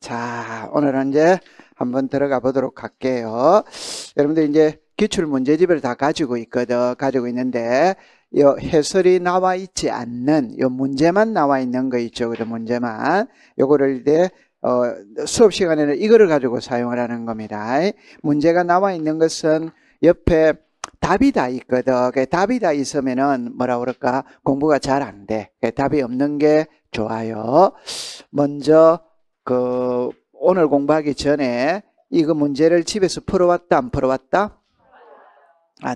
자, 오늘은 이제 한번 들어가 보도록 할게요. 여러분들 이제 기출 문제집을 다 가지고 있거든. 가지고 있는데, 요 해설이 나와 있지 않는, 요 문제만 나와 있는 거 있죠. 그 문제만. 요거를 이제, 수업 시간에는 이거를 가지고 사용을 하는 겁니다. 문제가 나와 있는 것은 옆에 답이 다 있거든. 답이 다 있으면은 뭐라 그럴까? 공부가 잘 안 돼. 답이 없는 게 좋아요. 먼저, 오늘 공부하기 전에 이거 문제를 집에서 풀어왔다, 안 풀어왔다?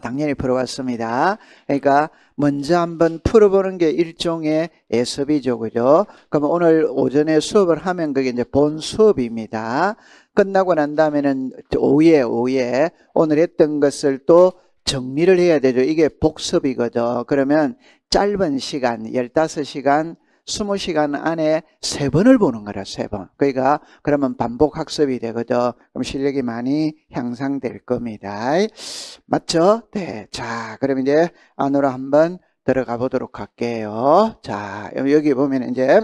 당연히 풀어왔습니다. 그러니까 먼저 한번 풀어보는 게 일종의 예습이죠, 그죠? 그럼 오늘 오전에 수업을 하면 그게 이제 본 수업입니다. 끝나고 난 다음에는 오후에 오늘 했던 것을 또 정리를 해야 되죠. 이게 복습이거든. 그러면 짧은 시간, 15시간, 20시간 안에 3번을 보는 거라, 3번. 그러니까, 그러면 반복 학습이 되거든. 그럼 실력이 많이 향상될 겁니다. 맞죠? 네. 자, 그럼 이제 안으로 한번 들어가 보도록 할게요. 자, 여기 보면 이제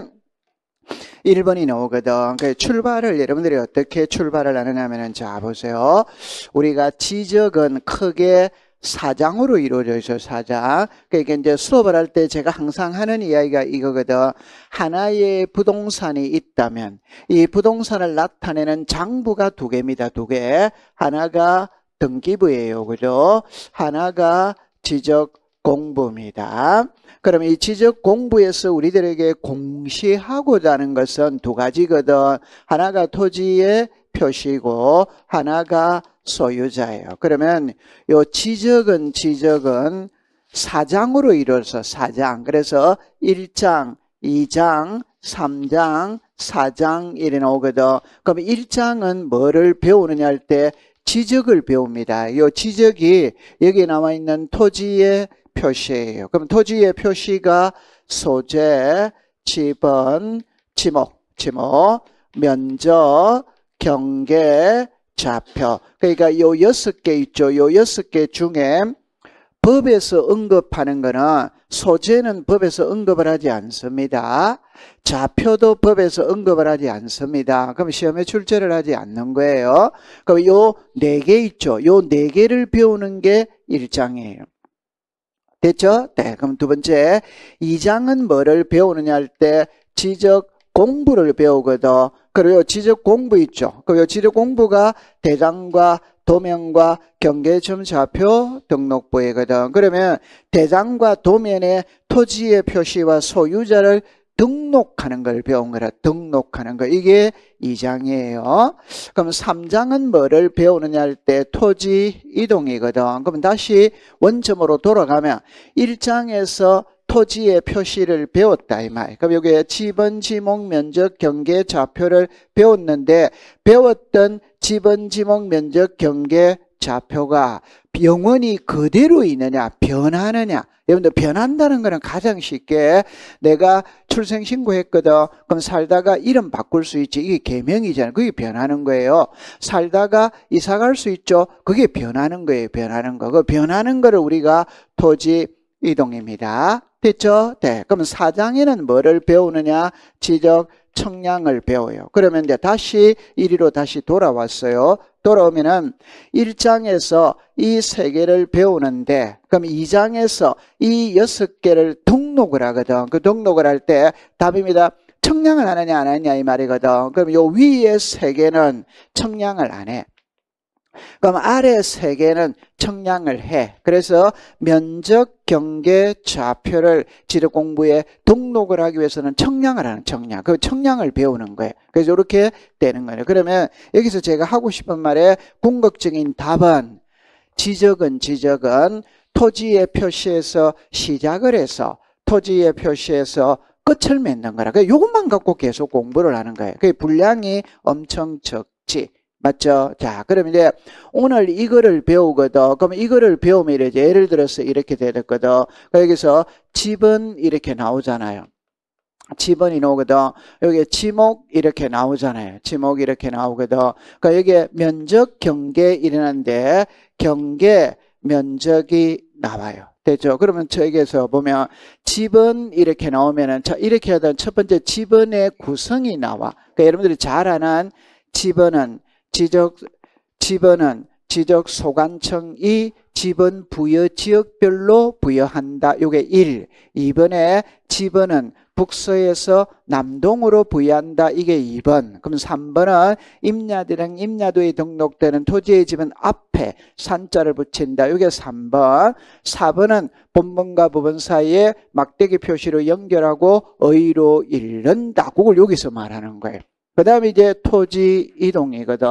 1번이 나오거든. 그 출발을 여러분들이 어떻게 출발을 하느냐면은, 자, 보세요. 우리가 지적은 크게 4장으로 이루어져 있어요. 4장. 그러니까 이제 수업을 할 때 제가 항상 하는 이야기가 이거거든. 하나의 부동산이 있다면 이 부동산을 나타내는 장부가 2개입니다. 2개. 하나가 등기부예요. 그죠? 하나가 지적 공부입니다. 그럼 이 지적 공부에서 우리들에게 공시하고자 하는 것은 2가지거든. 하나가 토지의 표시고 하나가 소유자예요. 그러면 요 지적은 4장으로 이루어서 4장. 그래서 1장, 2장, 3장, 4장 이래 나오거든. 그럼 1장은 뭐를 배우느냐 할 때 지적을 배웁니다. 요 지적이 여기 나와 있는 토지의 표시예요. 그럼 토지의 표시가 소재, 지번, 지목, 면적, 경계, 좌표. 그러니까 요 6개 있죠. 요 6개 중에 법에서 언급하는 거는 소재는 법에서 언급을 하지 않습니다. 좌표도 법에서 언급을 하지 않습니다. 그럼 시험에 출제를 하지 않는 거예요. 그럼 요 4개 있죠. 요 4개를 배우는 게 1장이에요. 됐죠? 네. 그럼 두 번째, 2장은 뭐를 배우느냐 할 때 지적 공부를 배우거든. 그리고 지적 공부 있죠. 그리고 지적 공부가 대장과 도면과 경계점 좌표 등록부이거든. 그러면 대장과 도면에 토지의 표시와 소유자를 등록하는 걸 배운 거라. 등록하는 거. 이게 2장이에요. 그럼 3장은 뭐를 배우느냐 할 때 토지 이동이거든. 그럼 다시 원점으로 돌아가면 1장에서 토지의 표시를 배웠다 이 말. 그럼 여기에 지번, 지목, 면적, 경계, 좌표를 배웠는데 배웠던 지번, 지목, 면적, 경계, 좌표가 영원히 그대로 있느냐 변하느냐. 여러분들 변한다는 거는 가장 쉽게 내가 출생신고했거든. 그럼 살다가 이름 바꿀 수 있지. 이게 개명이잖아요. 그게 변하는 거예요. 살다가 이사 갈 수 있죠. 그게 변하는 거예요. 변하는 거. 그 변하는 거를 우리가 토지 이동입니다. 됐죠? 네. 그럼 4장에는 뭐를 배우느냐? 지적 청량을 배워요. 그러면 이제 다시 1위로 다시 돌아왔어요. 돌아오면은 1장에서 이 3개를 배우는데 그럼 2장에서 이 6개를 등록을 하거든. 그 등록을 할 때 답입니다. 청량을 하느냐 안 하느냐 이 말이거든. 그럼 요 위에 3개는 청량을 안 해. 그럼 아래 3개는 청량을 해. 그래서 면적, 경계, 좌표를 지적 공부에 등록을 하기 위해서는 청량을 하는 청량. 그 청량을 배우는 거예요. 그래서 이렇게 되는 거예요. 그러면 여기서 제가 하고 싶은 말의 궁극적인 답은 지적은 토지의 표시에서 시작을 해서 토지의 표시에서 끝을 맺는 거라. 그러니까 이것만 갖고 계속 공부를 하는 거예요. 그 분량이 엄청 적지. 맞죠? 자, 그럼 이제 오늘 이거를 배우거든. 그럼 이거를 배우면 이제 예를 들어서 이렇게 되거든. 여기서 집은 이렇게 나오잖아요. 지번이 나오거든. 여기 지목 이렇게 나오잖아요. 지목 이렇게 나오거든. 그러니까 여기에 면적, 경계 일어나는데 경계, 면적이 나와요. 됐죠? 그러면 저에게서 보면 지번 이렇게 나오면은 이렇게 하던 첫 번째 지번의 구성이 나와. 그러니까 여러분들이 잘 아는 지번은 지적 소관청이 지번 부여 지역별로 부여한다. 요게 1. 2번에 지번은 북서에서 남동으로 부여한다. 이게 2번. 그럼 3번은 임야대랑 임야도에 등록되는 토지의 지번 앞에 산자를 붙인다. 이게 3번. 4번은 본번과 부번 사이에 막대기 표시로 연결하고 의로 잃는다. 그걸 여기서 말하는 거예요. 그 다음에 이제 토지 이동이거든.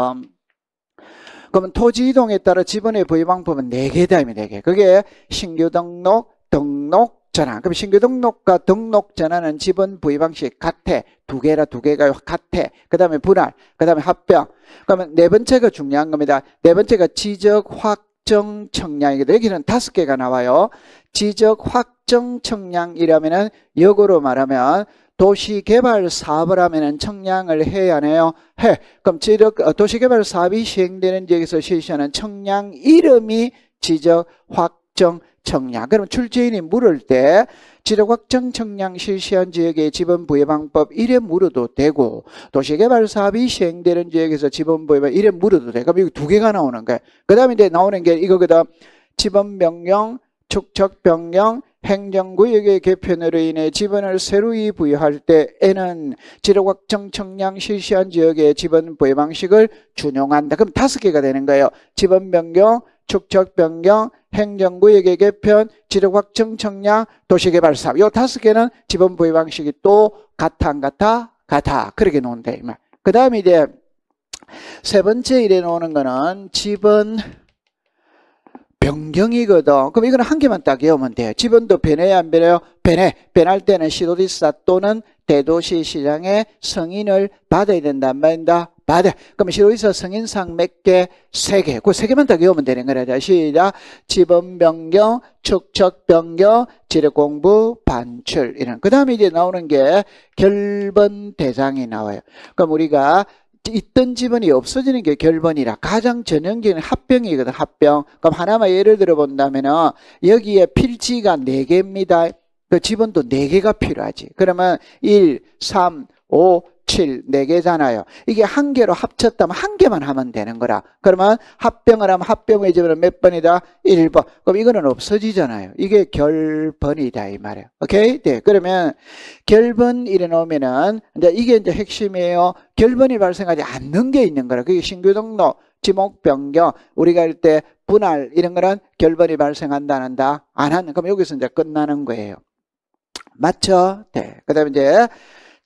그러면 토지 이동에 따라 지번의 부여 방법은 4개다. 4개. 그게 신규 등록, 등록, 전환. 그럼 신규 등록과 등록 전환은 지번 부여 방식 같아. 2개가 같아. 그 다음에 분할, 그 다음에 합병. 그러면 4번째가 중요한 겁니다. 4번째가 지적 확정 청량이거든요. 여기는 5개가 나와요. 지적 확정 청량이라면은 역으로 말하면 도시개발 사업을 하면은 청량을 해야 하네요. 해. 그럼 도시개발 사업이 시행되는 지역에서 실시하는 청량 이름이 지적 확정 청량. 그럼 출제인이 물을 때 지적 확정 청량 실시한 지역의 지번 부여 방법 이래 물어도 되고, 도시개발 사업이 시행되는 지역에서 지번 부여 방법 이래 물어도 돼. 그럼 여기 2개가 나오는 거예요. 그 다음에 이제 나오는 게 이거거든. 지번 변경, 축척 변경, 행정구역의 개편으로 인해 지번을 새로이 부여할 때에는 지적 확정 청량 실시한 지역의 지번 부여 방식을 준용한다. 그럼 5개가 되는 거예요. 지번 변경, 축척 변경, 행정구역의 개편, 지적 확정 청량, 도시개발 사업. 요 5개는 지번 부여 방식이 또 같아 안 같아? 같아. 그렇게 놓은다. 그 다음에 이제 3번째 이래 놓는 거는 지번 변경이거든. 그럼 이거는 한 개만 딱 외우면 돼요. 지번도 변해야 안 변해요? 변해. 변할 때는 시도지사 또는 대도시 시장의 승인을 받아야 된다. 안 받는다? 받아. 그럼 시도지사 승인상 몇 개? 3개. 그 3개만 딱 외우면 되는 거라. 시작. 지번 변경, 축척 변경, 지력 공부, 반출. 이런. 그 다음에 이제 나오는 게 결번 대상이 나와요. 그럼 우리가 있던 지번이 없어지는 게 결번이라 가장 전형적인 합병이거든. 합병. 그럼 하나만 예를 들어 본다면은 여기에 필지가 4개입니다. 그 지번도 4개가 필요하지. 그러면 1, 3, 5, 7, 4개잖아요. 이게 한 개로 합쳤다면 한 개만 하면 되는 거라. 그러면 합병을 하면 합병의 지번은 몇 번이다? 1번. 그럼 이거는 없어지잖아요. 이게 결번이다 이 말이에요. 오케이? 네. 그러면 결번 이래 놓으면은 이제 이게 이제 핵심이에요. 결번이 발생하지 않는 게 있는 거라. 그게 신규 등록, 지목 변경, 우리가 할 때 분할 이런 거는 결번이 발생한다 안 한다? 안 하는. 그럼 여기서 이제 끝나는 거예요. 맞죠? 네. 그다음에 이제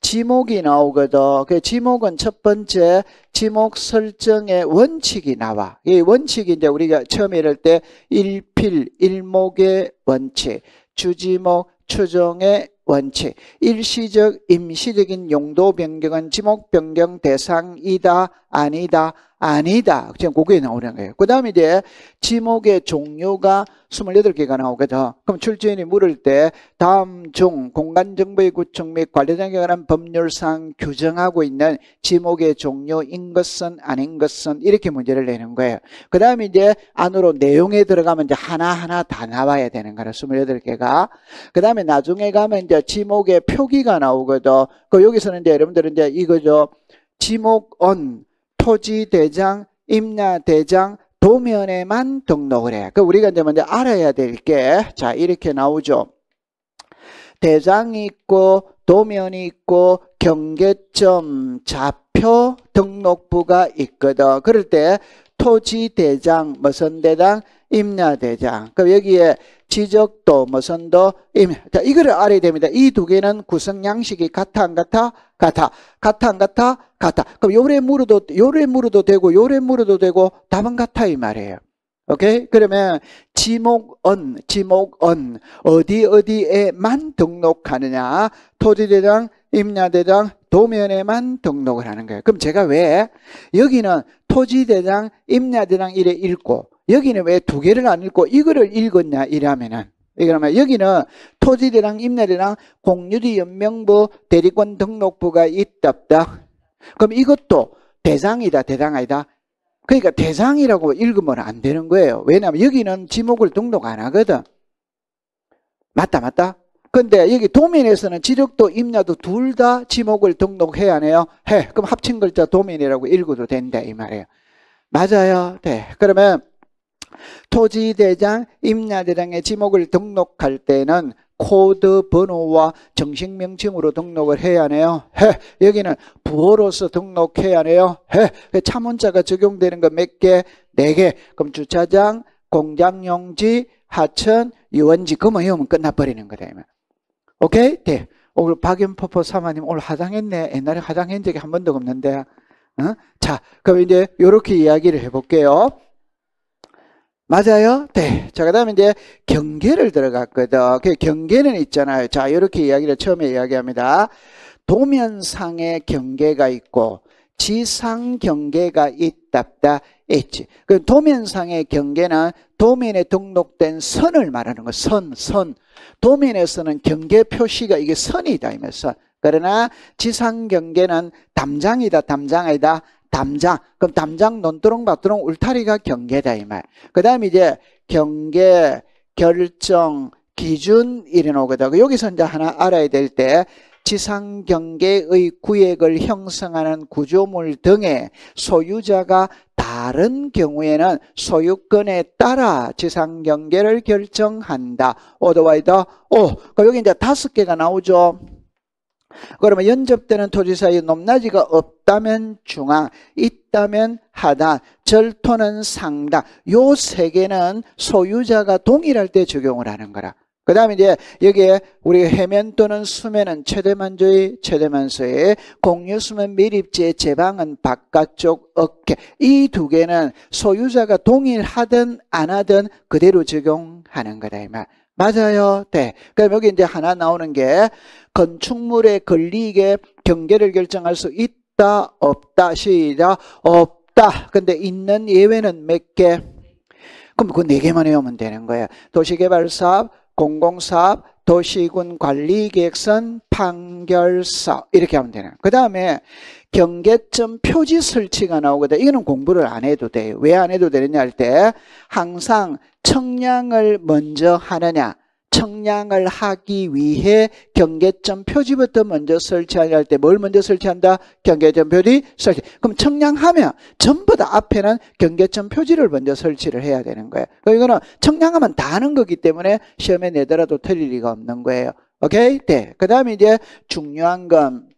지목이 나오거든. 그 지목은 첫 번째 지목 설정의 원칙이 나와. 이 원칙이 이제 우리가 처음에 이럴 때 일필, 일목의 원칙, 주지목, 추정의 원칙, 일시적, 임시적인 용도 변경은 지목 변경 대상이다, 아니다, 아니다. 지금 그게 나오는 거예요. 그 다음에 이제 지목의 종류가 28개가 나오거든. 그럼 출제인이 물을 때 다음 중 공간정보의 구축 및 관리장에 관한 법률상 규정하고 있는 지목의 종류인 것은 아닌 것은 이렇게 문제를 내는 거예요. 그 다음에 이제 안으로 내용에 들어가면 이제 하나하나 다 나와야 되는 거라. 28개가. 그 다음에 나중에 가면 이제 지목의 표기가 나오거든. 그 여기서는 이제 여러분들은 이제 이거죠. 지목은 토지대장, 임야대장, 도면에만 등록을 해. 그 우리가 이제 먼저 알아야 될 게, 자, 이렇게 나오죠. 대장이 있고, 도면이 있고, 경계점, 좌표 등록부가 있거든. 그럴 때 토지대장, 무슨 대장, 임야대장. 그럼 여기에 지적도, 무슨 도, 자, 이거를 알아야 됩니다. 이 2개는 구성 양식이 같아, 안 같아? 같아. 같아, 안 같아? 같아. 그럼 요래 물어도 되고, 요래 물어도 되고, 답은 같아, 이 말이에요. 오케이? 그러면 지목은 어디에만 등록하느냐? 토지대장, 임야대장, 도면에만 등록을 하는 거예요. 그럼 제가 왜 여기는 토지대장, 임야대장 이래 읽고 여기는 왜 2개를 안 읽고 이거를 읽었냐 이러면은, 그러면 여기는 토지대장, 임야대장, 공유지 연명부, 대리권 등록부가 있다 없다? 그럼 이것도 대장이다, 대장 아니다? 그러니까 대장이라고 읽으면 안 되는 거예요. 왜냐하면 여기는 지목을 등록 안 하거든. 맞다. 근데 여기 도민에서는 지력도 임야도 둘 다 지목을 등록해야 하네요. 해. 그럼 합친 글자 도민이라고 읽어도 된다 이 말이에요. 맞아요. 네. 그러면 토지대장, 임야대장의 지목을 등록할 때는 코드 번호와 정식 명칭으로 등록을 해야 하네요. 해. 여기는 부호로서 등록해야 하네요. 해. 차문자가 적용되는 거 몇 개? 4개. 그럼 주차장, 공장용지, 하천, 유원지. 그만 이으면 끝나버리는 거다. 오케이? 네. 오늘 박연포포 사마님 오늘 화장했네. 옛날에 화장한 적이 한 번도 없는데. 자, 그럼 이제 이렇게 이야기를 해볼게요. 맞아요? 네. 자, 그 다음에 이제 경계를 들어갔거든. 그 경계는 있잖아요. 자, 이렇게 이야기를 처음에 이야기합니다. 도면상의 경계가 있고, 지상 경계가 있답다. 있지. 그 도면상의 경계는 도면에 등록된 선을 말하는 거. 선. 도면에서는 경계 표시가 이게 선이다. 이면서. 그러나 지상 경계는 담장이다. 담장 아니다. 담장. 그럼 담장, 논두렁, 밭두렁, 울타리가 경계다 이 말. 그 다음에 이제 경계, 결정, 기준 이래 나오거든. 여기서 이제 하나 알아야 될 때 지상 경계의 구역을 형성하는 구조물 등의 소유자가 다른 경우에는 소유권에 따라 지상 경계를 결정한다. 오더와이더 오. 그럼 여기 이제 5개가 나오죠. 그러면 연접되는 토지 사이에 높낮이가 없다면 중앙, 있다면 하단, 절토는 상당. 요 3개는 소유자가 동일할 때 적용을 하는 거라. 그 다음에 이제 여기에 우리 해면 또는 수면은 최대만조의 최대만소의 공유수면 밀입지의 제방은 바깥쪽 어깨. 이 2개는 소유자가 동일하든 안 하든 그대로 적용하는 거다 이 말. 맞아요. 네. 그럼 여기 이제 하나 나오는 게 건축물의 건립의 경계를 결정할 수 있다, 없다, 시작, 없다. 근데 있는 예외는 몇 개? 그럼 그 4개만 외우면 되는 거예요. 도시개발사업, 공공사업, 도시군 관리계획선, 판결사업 이렇게 하면 되는 거예요. 그 다음에 경계점 표지 설치가 나오거든. 이거는 공부를 안 해도 돼요. 왜 안 해도 되느냐 할 때 항상 청량을 먼저 하느냐, 청량을 하기 위해 경계점 표지부터 먼저 설치하냐 할 때 뭘 먼저 설치한다? 경계점 표지 설치. 그럼 청량하면 전부 다 앞에는 경계점 표지를 먼저 설치를 해야 되는 거예요. 이거는 청량하면 다 하는 거기 때문에 시험에 내더라도 틀릴 리가 없는 거예요. 오케이? 네. 그 다음에 이제 중요한 건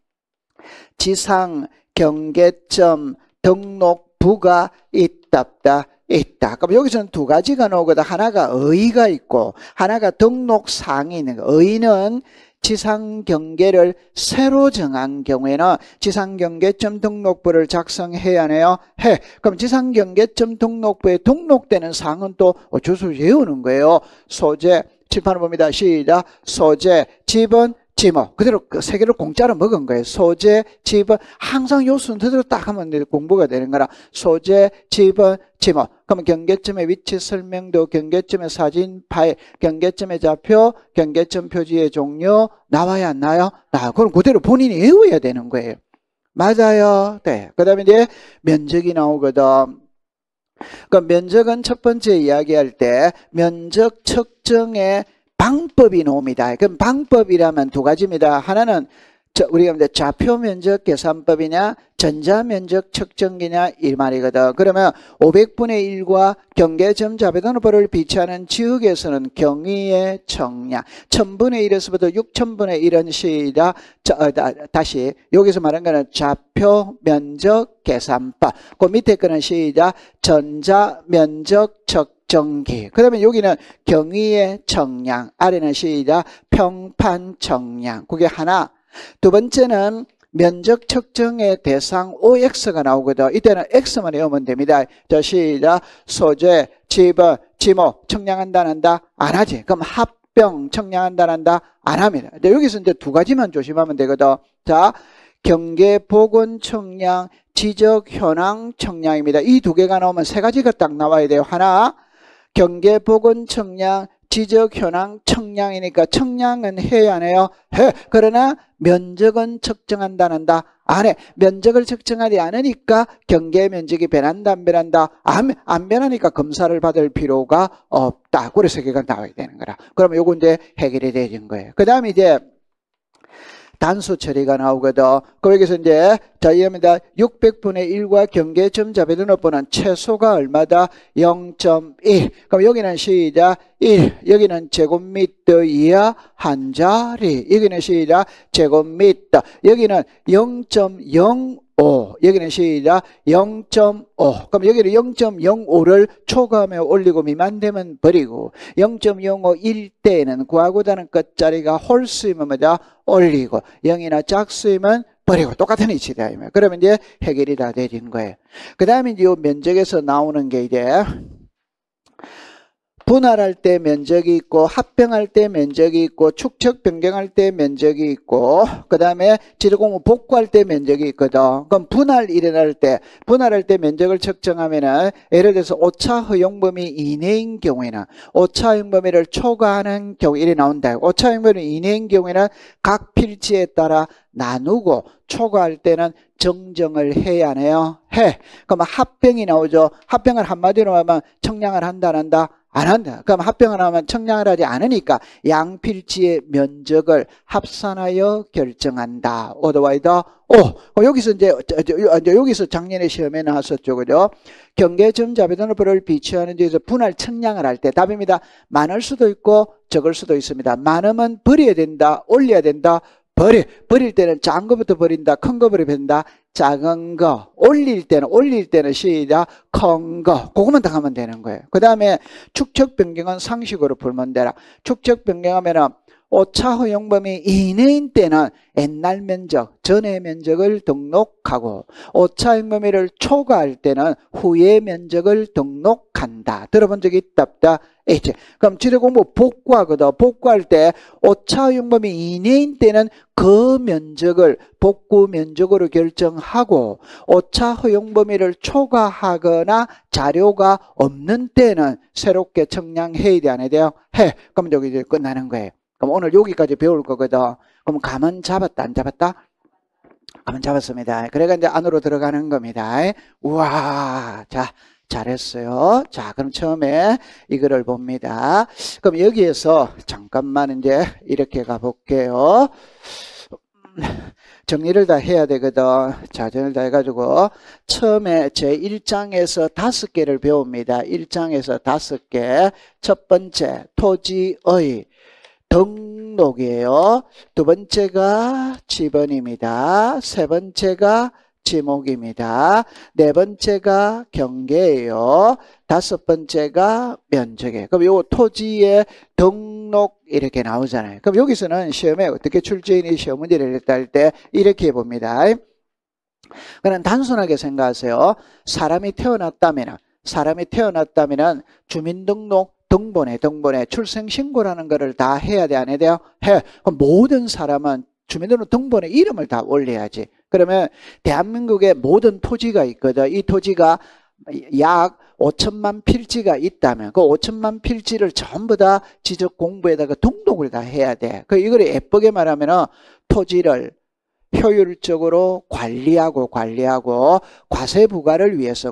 지상 경계점 등록부가 있답다. 있다. 그럼 여기서는 2가지가 나오거든. 하나가 의의가 있고 하나가 등록사항이 있는 거예요. 의의는 지상 경계를 새로 정한 경우에는 지상 경계점 등록부를 작성해야 하네요. 해. 그럼 지상 경계점 등록부에 등록되는 사항은 또 어쩔 수 없이 외우는 거예요. 소재, 칠판을 봅니다. 시작. 소재, 지번, 지목. 그대로 그 3개를 공짜로 먹은 거예요. 소재, 지번. 항상 요 순서대로 딱 하면 공부가 되는 거라. 소재, 지번, 지목. 그러면 경계점의 위치 설명도, 경계점의 사진 파일, 경계점의 좌표, 경계점 표지의 종류 나와야 안 나요? 그럼 그대로 본인이 외워야 되는 거예요. 맞아요. 네. 그 다음에 이제 면적이 나오거든. 그럼 면적은 첫 번째 이야기할 때 면적 측정의 방법이 나옵니다. 그럼 방법이라면 2가지입니다. 하나는 우리가 이제 좌표 면적 계산법이냐 전자면적 측정기냐 이 말이거든. 그러면 500분의 1과 경계점 좌표등록부를 비치하는 지역에서는 경위의 청량, 1000분의 1에서부터 6000분의 1은 시작. 다시 여기서 말한 거는 좌표 면적 계산법. 그 밑에 거는 시작. 전자면적 측정기. 그 다음에 여기는 경위의 청량, 아래는 시작. 평판 청량. 그게 하나. 2번째는 면적 측정의 대상 OX가 나오거든. 이때는 X만 외우면 됩니다. 자, 시작. 소재, 지번, 지목, 청량한다, 안 한다? 안 하지. 그럼 합병, 청량한다, 안 한다? 안 합니다. 근데 여기서 이제 2가지만 조심하면 되거든. 자, 경계, 보건, 청량, 지적, 현황, 청량입니다. 이 2개가 나오면 3가지가 딱 나와야 돼요. 하나, 경계, 보건, 청량, 지적, 현황, 청량이니까 청량은 해야 안 해요? 해. 그러나 면적은 측정한다, 안 한다? 안 해. 면적을 측정하지 않으니까 경계 면적이 변한다, 안 변한다? 안 변하니까 검사를 받을 필요가 없다. 그래서 결과가 나와야 되는 거라. 그러면 요거 이제 해결이 되는 거예요. 그 다음에 이제 단수 처리가 나오거든. 거기서 이제 자이합니다. 600분의 1과 경계점 자배등록번호는 최소가 얼마다? 0.1. 그럼 여기는 시작 1. 여기는 제곱미터 이하 한 자리. 여기는 시작 제곱미터. 여기는 0.05. 여기는 시작 0.5. 그럼 여기는 0.05를 초과하며 올리고 미만되면 버리고 0.05일 때는 구하고다는 끝자리가 홀수이면 뭐다? 올리고 0이나 짝수이면 버리고 똑같은 위치다. 그러면 이제 해결이 다 되는 거예요. 그 다음에 이제 이 면적에서 나오는 게 이제 분할할 때 면적이 있고 합병할 때 면적이 있고 축척 변경할 때 면적이 있고 그 다음에 지르공무 복구할 때 면적이 있거든. 그럼 분할할 때 면적을 측정하면은 예를 들어서 오차 허용 범위 이내인 경우에는 오차 허용 범위를 초과하는 경우 이래 나온다. 오차 허용 범위 이내인 경우에는 각 필지에 따라 나누고 초과할 때는 정정을 해야 하네요. 그럼 합병이 나오죠. 합병을 한마디로 하면 청량을 한다 안 한다? 안 한다. 그럼 합병을 하면 청량을 하지 않으니까 양필지의 면적을 합산하여 결정한다. otherwise 여기서 이제 여기서 작년에 시험에 나왔었죠, 그죠? 경계점 자배등록번호를 비추하는 데에서 분할 청량을 할 때 답입니다. 많을 수도 있고 적을 수도 있습니다. 많으면 버려야 된다, 올려야 된다. 버릴 때는 작은 거부터 버린다, 큰 거 버린다, 작은 거. 올릴 때는 시작 큰 거. 그것만 다 하면 되는 거예요. 그 다음에 축척 변경은 상식으로 풀면 되라. 축척 변경하면은 오차 허용 범위 이내인 때는 옛날 면적, 전의 면적을 등록하고 오차 허용 범위를 초과할 때는 후의 면적을 등록한다. 들어본 적이 있다 없다? 있지. 그럼 지리공부 복구하거든. 복구할 때 오차 허용 범위 이내인 때는 그 면적을 복구 면적으로 결정하고 오차 허용 범위를 초과하거나 자료가 없는 때는 새롭게 청량해야 돼, 안 해야 돼요? 그럼 여기 이제 끝나는 거예요. 그럼 오늘 여기까지 배울 거거든. 그럼 감은 잡았다, 안 잡았다? 감은 잡았습니다. 그래가 이제 안으로 들어가는 겁니다. 우와, 자, 잘했어요. 자, 그럼 처음에 이거를 봅니다. 그럼 여기에서 잠깐만 이제 이렇게 가볼게요. 정리를 다 해야 되거든. 자, 정리를 다 해가지고 처음에 제 1장에서 5개를 배웁니다. 1장에서 5개. 첫 번째, 토지의 등록이에요. 두 번째가 지번입니다. 세 번째가 지목입니다. 네 번째가 경계예요. 다섯 번째가 면적이에요. 그럼 요 토지의 등록 이렇게 나오잖아요. 그럼 여기서는 시험에 어떻게 출제인이 시험 문제를 했다 할 때 이렇게 해봅니다. 그냥 단순하게 생각하세요. 사람이 태어났다면 주민등록 등본에 출생신고라는 거를 다 해야 돼, 안 해야 돼요? 그럼 모든 사람은 주민등록 등본에 이름을 다 올려야지. 그러면 대한민국에 모든 토지가 있거든. 이 토지가 약 5천만 필지가 있다면 그 5천만 필지를 전부 다 지적 공부에다가 등록을 다 해야 돼. 그 이걸 예쁘게 말하면은 토지를 효율적으로 관리하고 과세 부과를 위해서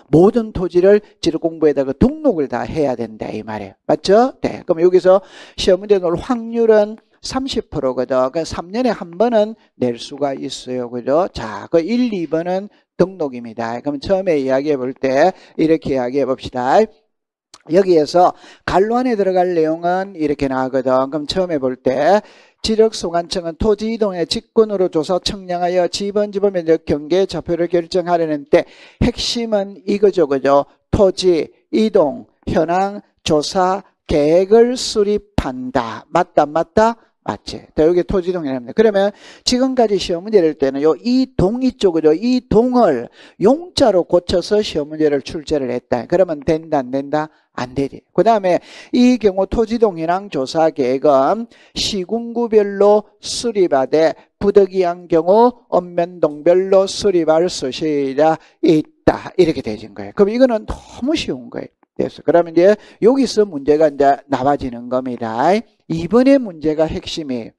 모든 토지를 지적 공부에다가 등록을 다 해야 된다 이 말이에요. 맞죠? 네. 그럼 여기서 시험 문제 나올 확률은 30%거든. 그러니까 3년에 한 번은 낼 수가 있어요. 그죠? 자, 그 1, 2번은 등록입니다. 그럼 처음에 이야기해 볼 때 이렇게 이야기해 봅시다. 여기에서 갈로 안에 들어갈 내용은 이렇게 나오거든. 그럼 처음에 볼 때 지력소관청은 토지 이동의 직권으로 조사 청량하여 지번 면적 경계 좌표를 결정하려는 때 핵심은 이거죠. 그죠? 토지 이동 현황 조사 계획을 수립한다. 맞다 맞다? 맞지. 자, 여기 토지 이동이랍니다. 그러면 지금까지 시험 문제 낼 때는 이 동 있죠. 그죠? 이 동을 용자로 고쳐서 시험 문제를 출제를 했다. 그러면 된다, 안 된다? 안 되지. 그 다음에 이 경우 토지동 현황 조사 계획은 시군구별로 수립하되 부득이한 경우 읍면동별로 수립할 수시가 있다. 이렇게 되진 거예요. 그럼 이거는 너무 쉬운 거예요. 됐어. 그러면 이제 여기서 문제가 이제 나와지는 겁니다. 이번에 문제가 핵심이에요.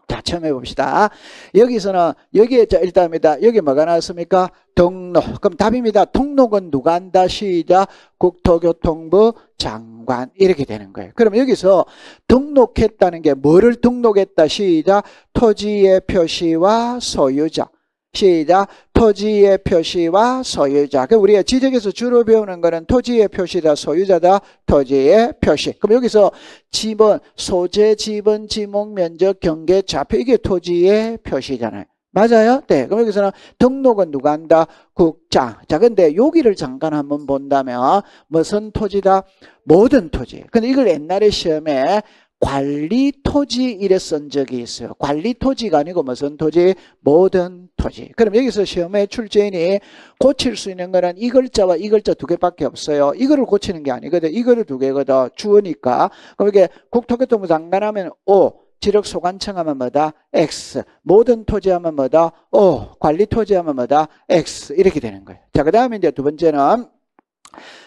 자, 처음 해봅시다. 여기서는, 여기에, 자, 일단입니다. 여기 뭐가 나왔습니까? 등록. 그럼 답입니다. 등록은 누가 한다? 시작. 국토교통부 장관. 이렇게 되는 거예요. 그럼 여기서 등록했다는 게 뭐를 등록했다? 시작. 토지의 표시와 소유자. 시작. 토지의 표시와 소유자. 그럼 우리가 지적에서 주로 배우는 거는 토지의 표시다, 소유자다, 토지의 표시. 그럼 여기서 지번, 소재, 지번, 지목, 면적, 경계, 좌표 이게 토지의 표시잖아요. 맞아요? 네. 그럼 여기서는 등록은 누가 한다? 국장. 자, 근데 여기를 잠깐 한번 본다면 무슨 토지다? 모든 토지. 근데 이걸 옛날에 시험에 관리 토지 이래 쓴 적이 있어요. 관리 토지가 아니고 무슨 토지? 모든 토지. 그럼 여기서 시험에 출제인이 고칠 수 있는 거는 이 글자와 이 글자 두 개밖에 없어요. 이거를 고치는 게 아니거든. 이거를 두 개거든. 주어니까. 그럼 이게 국토교통부 장관 하면 O, 지력소관청 하면 뭐다? X. 모든 토지 하면 뭐다? O. 관리 토지 하면 뭐다? X. 이렇게 되는 거예요. 자, 그 다음에 이제 두 번째는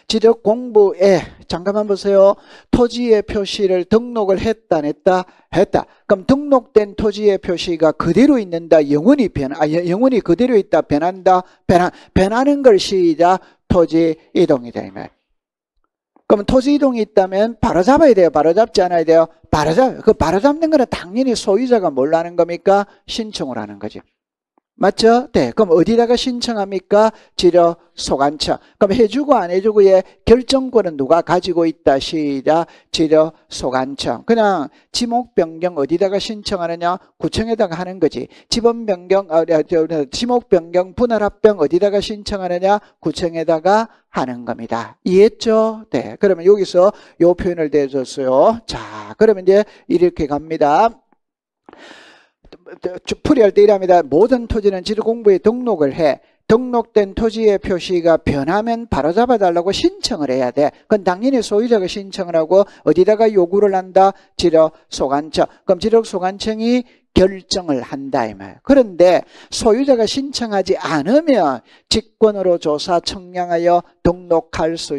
지적 공부에 잠깐만 보세요. 토지의 표시를 등록을 했다, 안 했다? 했다. 그럼 등록된 토지의 표시가 그대로 있는다. 영원히 영원히 그대로 있다. 변한다. 변하는 걸 시작. 토지 이동이다. 이 말. 그럼 토지 이동이 있다면 바로 잡아야 돼요. 바로 잡지 않아야 돼요. 바로 잡는 거는 당연히 소유자가 뭘 하는 겁니까? 신청을 하는 거지. 맞죠? 네. 그럼 어디다가 신청합니까? 지력소관청. 그럼 해주고 안 해주고의 결정권은 누가 가지고 있다? 시작. 지력소관청. 그냥 지목 변경 어디다가 신청하느냐? 구청에다가 하는 거지. 지번 변경, 지목 변경, 분할 합병 어디다가 신청하느냐? 구청에다가 하는 겁니다. 이해했죠? 네. 그러면 여기서 요 표현을 대줬어요. 자, 그러면 이제 이렇게 갑니다. 풀이할 때 이랍니다. 모든 토지는 지도공부에 등록을 해. 등록된 토지의 표시가 변하면 바로 잡아달라고 신청을 해야 돼. 그건 당연히 소유자가 신청을 하고 어디다가 요구를 한다? 지력소관청. 그럼 지력소관청이 결정을 한다 이 말. 그런데 소유자가 신청하지 않으면 직권으로 조사 청량하여 등록할 수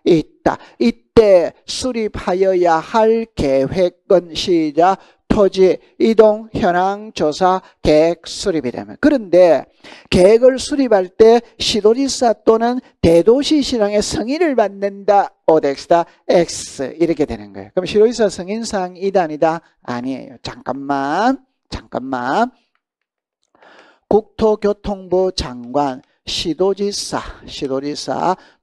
있다. 이때 수립하여야 할 계획은 시작. 토지 이동 현황 조사 계획 수립이 되면. 그런데 계획을 수립할 때 시도지사 또는 대도시 시장의 승인을 받는다. OX다. X 이렇게 되는 거예요. 그럼 시도지사 승인사항 이다 아니다? 아니에요. 잠깐만. 국토교통부 장관, 시도지사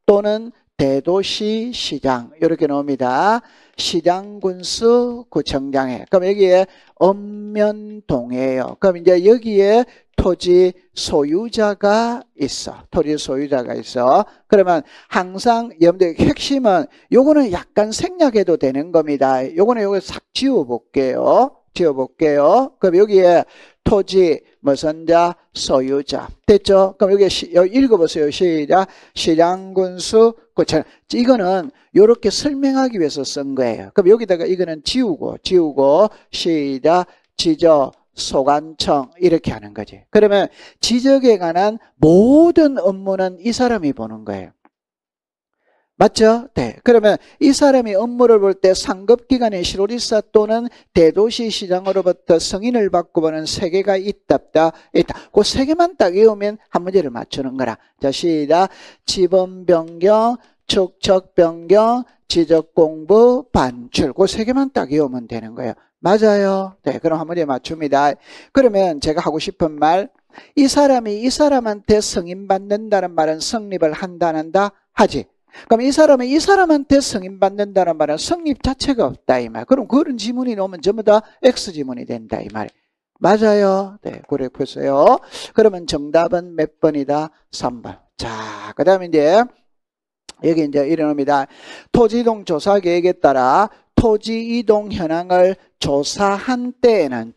또는 대도시 시장 이렇게 나옵니다. 시장군수 구청장에. 그럼 여기에 읍면동이에요. 그럼 이제 여기에 토지 소유자가 있어. 그러면 항상 여러분들 핵심은 요거는 약간 생략해도 되는 겁니다. 요거 싹 지워볼게요. 그럼 여기에 토지 무슨 자 소유자 됐죠? 그럼 여기 읽어보세요. 시작. 시장군수 구청. 이거는 이렇게 설명하기 위해서 쓴 거예요. 그럼 여기다가 이거는 지우고 시작. 지적소관청 이렇게 하는 거지. 그러면 지적에 관한 모든 업무는 이 사람이 보는 거예요. 맞죠? 네. 그러면 이 사람이 업무를 볼 때 상급기관의 시도지사 또는 대도시 시장으로부터 승인을 받고 보는 세 개가 있다. 그 세 개만 딱 외우면 한 문제를 맞추는 거라. 자, 시작. 지번 변경, 축척 변경, 지적 공부, 반출. 그 세 개만 딱 외우면 되는 거예요. 맞아요? 네. 그럼 한 문제 맞춥니다. 그러면 제가 하고 싶은 말, 이 사람이 이 사람한테 승인받는다는 말은 성립을 한다, 안 한다? 하지. 그럼 이 사람한테 승인받는다는 말은 성립 자체가 없다 이 말. 그럼 그런 지문이 나오면 전부 다 X 지문이 된다 이 말. 맞아요. 네, 그래 보세요. 그러면 정답은 몇 번이다? 3번. 자, 그 다음에 이제 여기 이제 이러합니다. 토지이동 조사 계획에 따라 토지 이동 현황을 조사한 때에는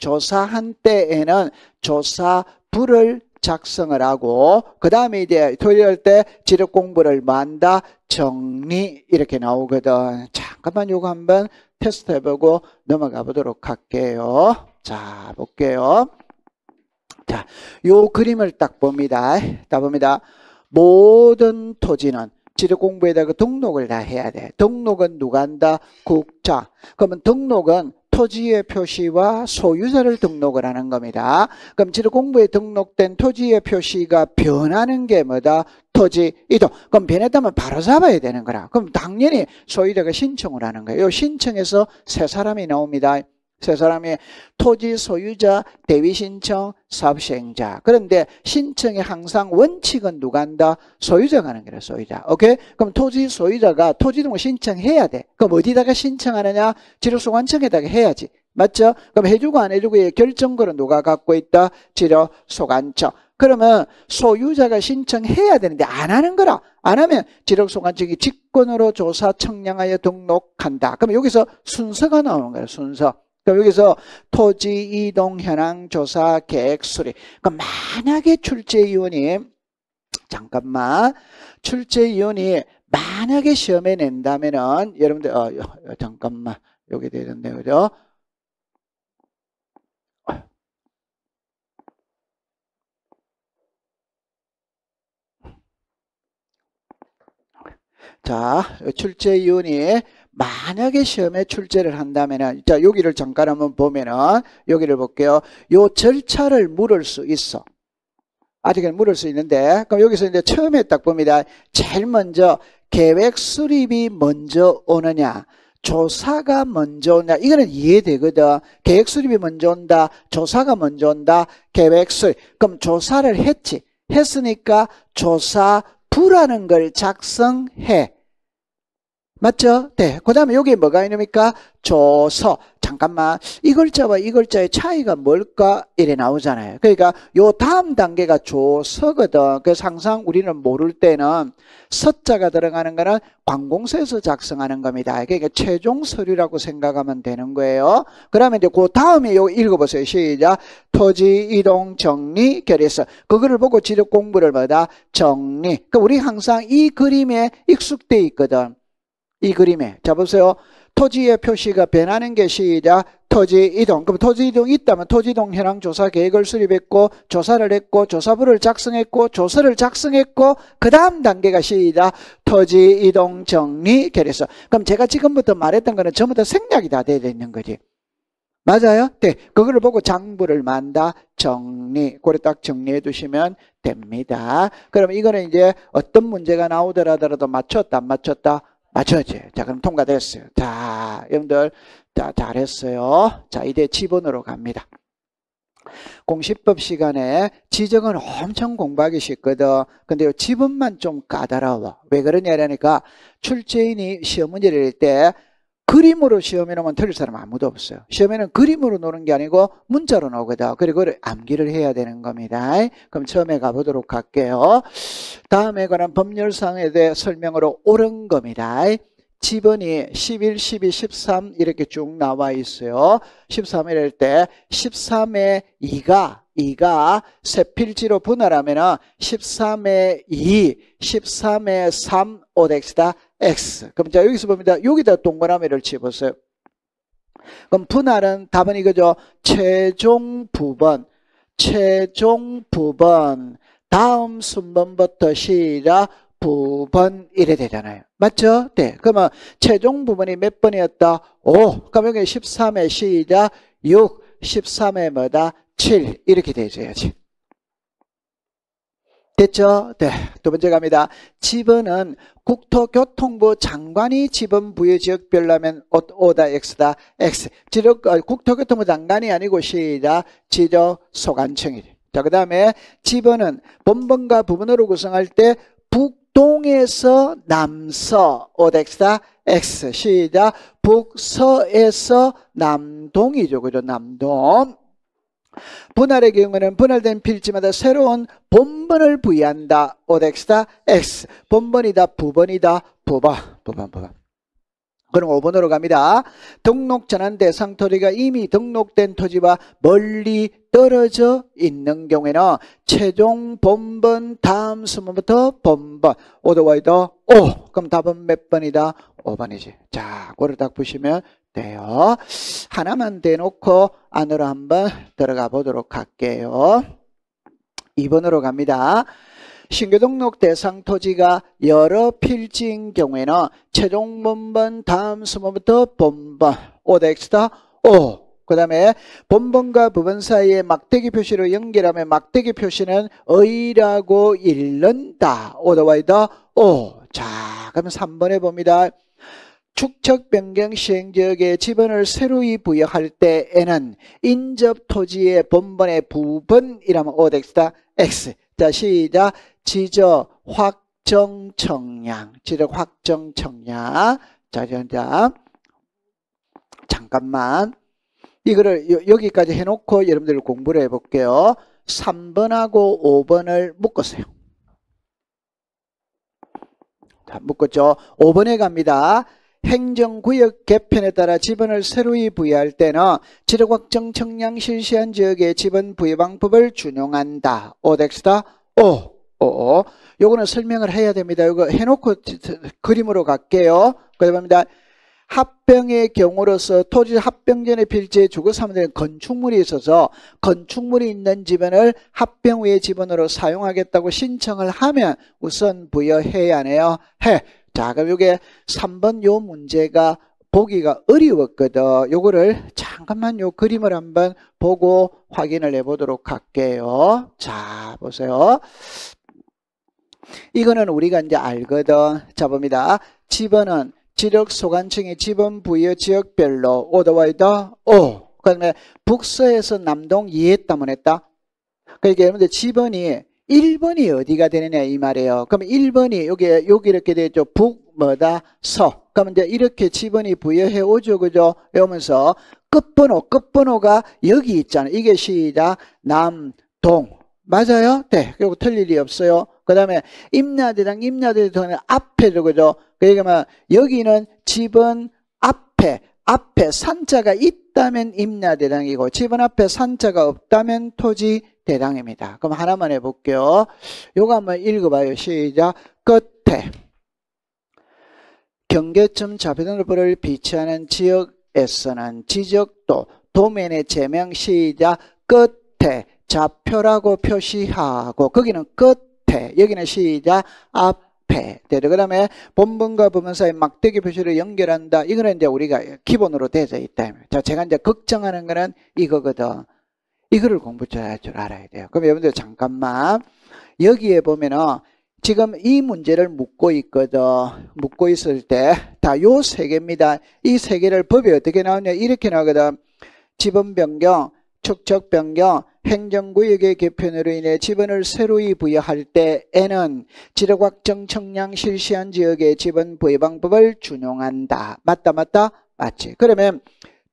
조사부를 작성을 하고 그 다음에 이제 토의할 때 지력 공부를 만다 정리 이렇게 나오거든. 잠깐만 요거 한번 테스트 해보고 넘어가 보도록 할게요. 자, 볼게요. 자, 요 그림을 딱 봅니다. 모든 토지는 지력 공부에다가 등록을 다 해야 돼. 등록은 누가 한다? 국장. 그러면 등록은 토지의 표시와 소유자를 등록을 하는 겁니다. 그럼 지도공부에 등록된 토지의 표시가 변하는 게 뭐다? 토지 이동. 그럼 변했다면 바로 잡아야 되는 거라. 그럼 당연히 소유자가 신청을 하는 거예요. 이 신청에서 세 사람이 나옵니다. 세 사람이 토지 소유자, 대위 신청, 사업 시행자. 그런데 신청에 항상 원칙은 누가 한다? 소유자가 하는 거라, 소유자. 오케이? 그럼 토지 소유자가 토지등록 신청해야 돼. 그럼 어디다가 신청하느냐? 지력소관청에다가 해야지. 맞죠? 그럼 해주고 안 해주고의 결정권은 누가 갖고 있다? 지력소관청. 그러면 소유자가 신청해야 되는데 안 하는 거라. 안 하면 지력소관청이 직권으로 조사 청량하여 등록한다. 그럼 여기서 순서가 나오는 거예요, 순서. 그럼 여기서 토지 이동 현황 조사 계획 수립. 그럼 만약에 출제위원이 잠깐만 출제위원이 만약에 시험에 낸다면은 여러분들 잠깐만 여기 되겠네요, 그죠? 자, 출제위원이 만약에 시험에 출제를 한다면은, 자, 여기를 잠깐 한번 보면은, 여기를 볼게요. 요 절차를 물을 수 있어. 아직은 물을 수 있는데, 그럼 여기서 이제 처음에 딱 봅니다. 제일 먼저 계획 수립이 먼저 오느냐, 조사가 먼저 온다. 이거는 이해되거든. 계획 수립이 먼저 온다, 조사가 먼저 온다, 계획 수립. 그럼 조사를 했지. 했으니까 조사부라는 걸 작성해. 맞죠? 네. 그 다음에 여기 뭐가 있습니까? 조서. 잠깐만. 이 글자와 이 글자의 차이가 뭘까? 이래 나오잖아요. 그러니까 요 다음 단계가 조서거든. 그래서 항상 우리는 모를 때는 서자가 들어가는 거는 관공서에서 작성하는 겁니다. 그러니까 최종 서류라고 생각하면 되는 거예요. 그러면 이제 그 다음에 요 읽어보세요. 시작. 토지 이동 정리 결의서. 그거를 보고 지적 공부를 뭐다? 정리. 그러니까 우리 항상 이 그림에 익숙돼 있거든. 이 그림에. 자, 보세요. 토지의 표시가 변하는 게 시작. 토지 이동. 그럼 토지 이동이 있다면 토지 이동 현황 조사 계획을 수립했고, 조사를 했고, 조사부를 작성했고, 조서를 작성했고, 그 다음 단계가 시작. 토지 이동 정리 결의서. 그럼 제가 지금부터 말했던 거는 전부 다 생략이 다 되어 있는 거지. 맞아요? 네. 그거를 보고 장부를 만다. 정리. 그래 딱 정리해 두시면 됩니다. 그럼 이거는 이제 어떤 문제가 나오더라도 맞췄다, 안 맞췄다? 맞췄지. 자, 그럼 통과됐어요. 자, 여러분들, 자, 잘했어요. 자, 이제 지번으로 갑니다. 공시법 시간에 지정은 엄청 공부하기 쉽거든. 근데 요 지번만 좀 까다로워. 왜 그러냐니까 출제인이 시험 문제를 낼 때 그림으로 시험에 놓으면 틀릴 사람 아무도 없어요. 시험에는 그림으로 노는 게 아니고 문자로 나오거든. 그리고 암기를 해야 되는 겁니다. 그럼 처음에 가보도록 할게요. 다음에 관한 법률사항에 대해 설명으로 옳은 겁니다. 지번이 11, 12, 13 이렇게 쭉 나와 있어요. 13이랄 때 13의 2가 세필지로 분할하면 13의 2, 13의 3, 5x다. x. 그럼 자, 여기서 봅니다. 여기다 동그라미를 치보세요. 그럼 분할은 답은 이거죠. 최종 부분. 다음 순번부터 시작. 부분 이래 되잖아요. 맞죠? 네. 그러면 최종 부분이 몇 번이었다? 5. 그럼 여기 13에 시작. 6. 13에 뭐다? 7. 이렇게 돼줘야지. 됐죠? 네. 두 번째 갑니다. 지번은 국토교통부 장관이 지번 부여 지역별로면 O다 X다 X. 국토교통부 장관이 아니고 시작. 지적소관청이지. 자, 그 다음에 지번은 본번과 부분으로 구성할 때 북동에서 남서 O다 X다 X. 시작. 북서에서 남동이죠. 그죠? 남동. 분할의 경우는 분할된 필지마다 새로운 본번을 부여한다. OX다 X. 본번이다. 부번이다. 부번. 그럼 5번으로 갑니다. 등록 전환 대상 토지가 이미 등록된 토지와 멀리 떨어져 있는 경우에는 최종 본번 다음 순번부터 본번. 오더와이더 5. 그럼 답은 몇 번이다? 5번이지. 자, 그걸 딱 보시면 돼요. 하나만 대놓고 안으로 한번 들어가 보도록 할게요. 2번으로 갑니다. 신규 등록 대상 토지가 여러 필지인 경우에는 최종 본번 다음 순번부터 본번. O다 X다 오. 그 다음에 본번과 부분 사이에 막대기 표시로 연결하면 막대기 표시는 의라고 읽는다. 오더와이더 오. 자, 그럼 3번에 봅니다. 축척 변경 시행지역에 지번을 새로이 부여할 때에는 인접 토지의 본번의 부분이라면 오덱스다 X. 자, 시작. 지적 확정 청량. 지적 확정 청량. 자, 잠깐만. 이거를 여기까지 해놓고 여러분들 공부를 해볼게요. 3번하고 5번을 묶었어요. 자, 묶었죠. 5번에 갑니다. 행정구역 개편에 따라 지번을 새로이 부여할 때는 지역확정 청량 실시한 지역의 지번 부여 방법을 준용한다. 오덱스다. 오. 요거는 설명을 해야 됩니다. 이거 해놓고 그림으로 갈게요. 그다음에 합병의 경우로서 토지 합병 전에 필지에 주거 사무되는 건축물이 있어서 건축물이 있는 지번을 합병 후의 지번으로 사용하겠다고 신청을 하면 우선 부여해야 하네요. 자, 그럼 이게 3번 요 문제가 보기가 어려웠거든. 요거를 잠깐만 요 그림을 한번 보고 확인을 해 보도록 할게요. 자, 보세요. 이거는 우리가 이제 알거든. 자, 봅니다. 지번은 지력 소관청의 지번 부여 지역별로 오더와이더 오. 그다음에 북서에서 남동 이했다면 했다. 그러니까 여러분들 지번이 1번이 어디가 되느냐 이 말이에요. 그럼 1번이 여기 이렇게 되죠. 북 뭐다 서. 그러면 이제 이렇게 지번이 부여해 오죠. 그죠? 이러면서 끝번호가 여기 있잖아요. 이게 시작 남동. 맞아요? 네. 그리고 틀릴 일이 없어요. 그 다음에 임야대랑 임야대는 앞에죠. 그죠? 그러니까 여기는 지번 앞에 산자가 있다면 임야대당이고 지번 앞에 산자가 없다면 토지대당입니다. 그럼 하나만 해볼게요. 요거 한번 읽어봐요. 시작. 끝에 경계점 좌표등록부를 비치하는 지역에서는 지적도 도면의 제명 시작 끝에 좌표라고 표시하고 거기는 끝에 여기는 시작 앞에 그 다음에 본문과 부분 사이 막대기 표시를 연결한다. 이거는 이제 우리가 기본으로 되어 있다. 자, 제가 이제 걱정하는 거는 이거거든. 이거를 공부 잘 줄 알아야 돼요. 그럼 여러분들 잠깐만 여기에 보면은 지금 이 문제를 묻고 있거든. 묻고 있을 때 다 요 세 개입니다. 이 세 개를 법이 어떻게 나오냐 이렇게 나오거든. 지번 변경, 축척 변경, 행정구역의 개편으로 인해 지번을 새로이 부여할 때에는 지역확정 청량 실시한 지역의 지번 부여 방법을 준용한다. 맞다 맞지. 그러면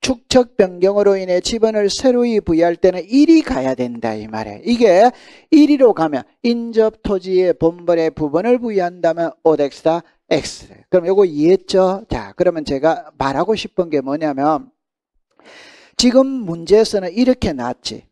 축척 변경으로 인해 지번을 새로이 부여할 때는 1이 가야 된다 이 말이에요. 이게 1위로 가면 인접 토지의 본번의 부분을 부여한다면 오덱스다 X. 그럼 요거 이해했죠? 자, 그러면 제가 말하고 싶은 게 뭐냐면 지금 문제에서는 이렇게 나왔지.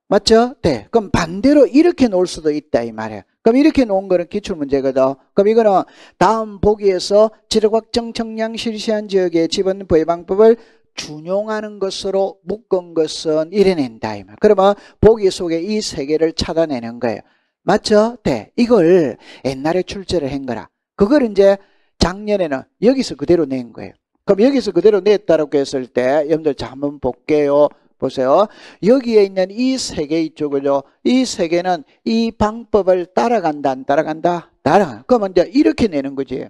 맞죠? 네. 그럼 반대로 이렇게 놓을 수도 있다 이 말이에요. 그럼 이렇게 놓은 거는 기출문제거든. 그럼 이거는 다음 보기에서 지역확정 청량 실시한 지역의 지번 부여 방법을 준용하는 것으로 묶은 것은 이래낸다 이 말. 그러면 보기 속에 이 세 개를 찾아내는 거예요. 맞죠? 네. 이걸 옛날에 출제를 한 거라. 그걸 이제 작년에는 여기서 그대로 낸 거예요. 그럼 여기서 그대로 냈다라고 했을 때 여러분들 자 한번 볼게요. 보세요. 여기에 있는 이 세 개 있죠. 그죠? 이 세 개는 이 방법을 따라간다, 안 따라간다? 따라간다. 그러면 이제 이렇게 내는 거지.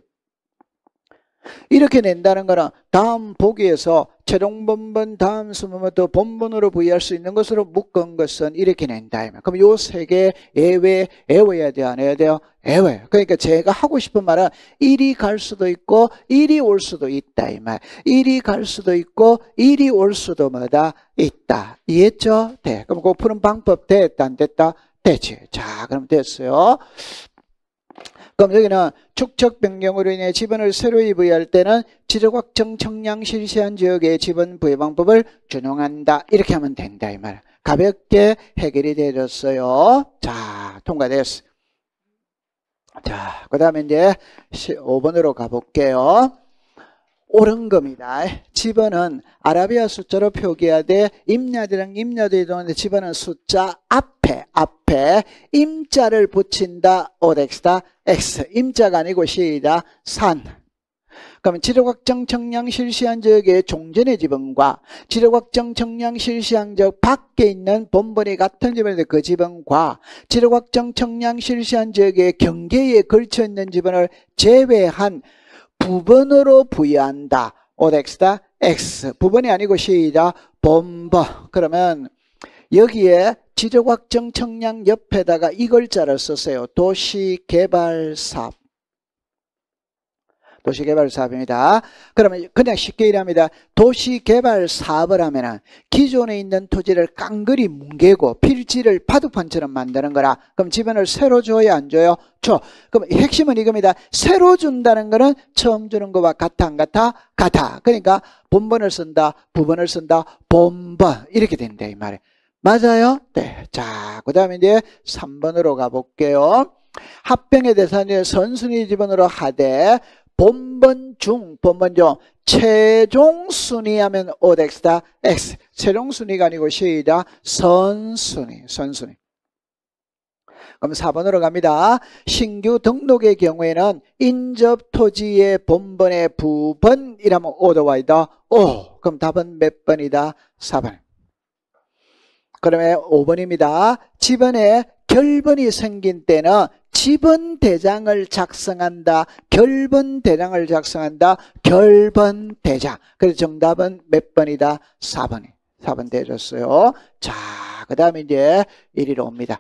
이렇게 낸다는 거는 다음 보기에서 최종 본번 다음 수문부터 본번으로 부여할 수 있는 것으로 묶은 것은 이렇게 낸다. 그럼 요 세 개 외워야 돼요? 안 해야 돼요? 외워요. 그러니까 제가 하고 싶은 말은 1이 갈 수도 있고 1이 올 수도 있다 이 말. 1이 갈 수도 있고 1이 올 수도 뭐다 있다. 이해했죠? 네. 그럼 그 푸는 방법 됐다 안 됐다? 됐지. 자, 그럼 됐어요. 그럼 여기는 축척 변경으로 인해 지번을 새로이 부여할 때는 지역확정 청량 실시한 지역의 지번 부여 방법을 준용한다. 이렇게 하면 된다 이 말. 가볍게 해결이 되었어요. 자, 통과됐어. 자, 그 다음에 이제 5번으로 가볼게요. 옳은 겁니다. 지번은 아라비아 숫자로 표기하되 임야대랑 임야대에 도는데 지번은 숫자 앞에 임자를 붙인다. 오덱스다 X. 임자가 아니고 시작 산. 그러면 지력확정 청량 실시한 지역의 종전의 지번과 지력확정 청량 실시한 지역 밖에 있는 본번이 같은 지번인데 그 지번과 지력확정 청량 실시한 지역의 경계에 걸쳐 있는 지번을 제외한 부번으로 부여한다. OX다 X. 부번이 아니고 시작. 본번. 그러면 여기에 지력확정 청량 옆에다가 이 글자를 썼어요. 도시개발사업. 도시개발사업입니다. 그러면 그냥 쉽게 일합니다. 도시개발사업을 하면은 기존에 있는 토지를 깡그리 뭉개고 필지를 바둑판처럼 만드는 거라. 그럼 지번을 새로 줘야 안 줘요? 줘. 그럼 핵심은 이겁니다. 새로 준다는 거는 처음 주는 것과 같아 안 같아? 같아. 그러니까 본번을 쓴다, 부번을 쓴다, 본번 이렇게 된다 이 말이에요. 맞아요? 네. 자, 그 다음에 이제 3번으로 가볼게요. 합병의 대상을 선순위 지번으로 하되 본번 중 최종 순위하면 OX다 X. 최종 순위가 아니고 시작. 선순위. 그럼 4번으로 갑니다. 신규 등록의 경우에는 인접 토지의 본번의 부번이라면 O더와이다. O. 그럼 답은 몇 번이다? 4번. 그러면 5번입니다. 지번에 결번이 생긴 때는 지번대장을 작성한다. 결번대장을 작성한다. 결번대장. 그래서 정답은 몇 번이다? 4번이. 4번 되셨어요. 자, 그 다음에 이제 1위로 옵니다.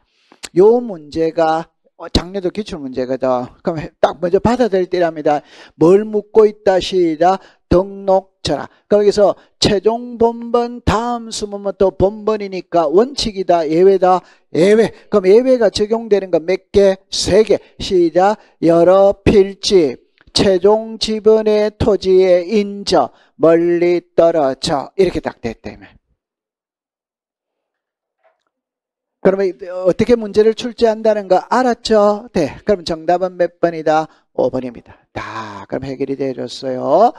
요 문제가 작년도 기출문제거든. 그럼 딱 먼저 받아들일 때랍니다. 뭘 묻고 있다? 시작. 등록전화. 거기서 최종 본번 다음 수문은 또 본번이니까 원칙이다. 예외다. 예외. 그럼 예외가 적용되는 거 몇 개? 3개. 시작. 여러 필지. 최종 지번의 토지의 인저. 멀리 떨어져. 이렇게 딱 됐다며. 그러면 어떻게 문제를 출제한다는 거 알았죠? 네. 그럼 정답은 몇 번이다? 5번입니다. 다. 그럼 해결이 되어졌어요.